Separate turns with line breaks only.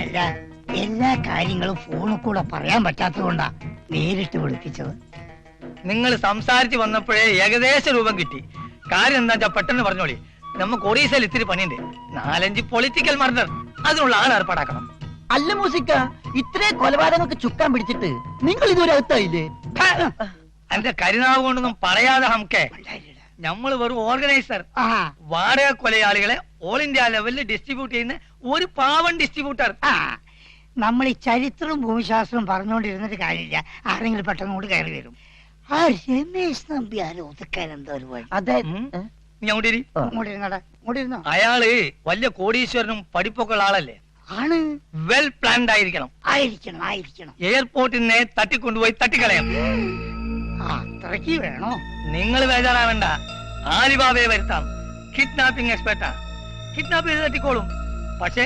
എല്ലാ എല്ലാ കാര്യങ്ങളും ഫോണിൽ കൂടെ പറയാൻ പറ്റാത്തതുകൊണ്ടാ നേരിട്ട് വിളിപ്പിച്ചത്.
നിങ്ങൾ സംസാരിച്ച് വന്നപ്പോഴേ ഏകദേശ രൂപം കിട്ടി. കാര്യം എന്താ വെച്ചാ പെട്ടെന്ന് പറഞ്ഞോളി. നമുക്ക് ഒറീസയിൽ ഇത്തിരി പണിയുണ്ട്. 4-5 പൊളിറ്റിക്കൽ മർഡർ, അതിനുള്ള ആൾ ഏർപ്പാടാക്കണം.
അല്ല മൂസിക്ക, ഇത്രേ കൊലപാതകങ്ങൾക്ക് ചുക്കാൻ പിടിച്ചിട്ട് നിങ്ങൾ ഇതുവരെ അകത്തായില്ലേ?
എന്റെ കരുനാവ് കൊണ്ടൊന്നും പറയാതെ ഹംകെ, നമ്മള് വെറും ഓർഗനൈസർ. വാടക കൊലയാളികളെ ഓൾ ഇന്ത്യ ലെവലിൽ ഡിസ്ട്രിബ്യൂട്ട് ചെയ്യുന്ന ഒരു പാവൻ ഡിസ്ട്രിബ്യൂട്ടർ.
നമ്മൾ ഈ ചരിത്രവും ഭൂമിശാസ്ത്രവും പറഞ്ഞുകൊണ്ടിരുന്നിട്ട് കാര്യമില്ല. ആരെങ്കിലും പെട്ടെന്ന് കൂടി കയറി വരും. ആ രമേശ് നമ്പ്യാരെ ഒതുക്കാൻ എന്താ ഒരു വഴി?
അതെ,
നീ
അങ്ങോട്ട് ഇരുന്നോ.
അയാള് വലിയ കോടീശ്വരനും പഠിപ്പൊക്കെ ഉള്ള ആളല്ലേ?
ആണ്.
വെൽ പ്ലാൻഡ് ആയിരിക്കണം.
ആയിരിക്കണം ആയിരിക്കണം.
എയർപോർട്ടിനെ തട്ടിക്കൊണ്ടുപോയി തട്ടിക്കളയാം.
അത്രയ്ക്ക് വേണോ?
നിങ്ങൾ ബേജാറാവേണ്ട. ആലിബാബയെ വരുത്താം. കിഡ്നാപ്പിംഗ് എക്സ്പെർട്ടാ. കിഡ്നാപ്പ് ചെയ്ത് തട്ടിക്കോളും. പക്ഷെ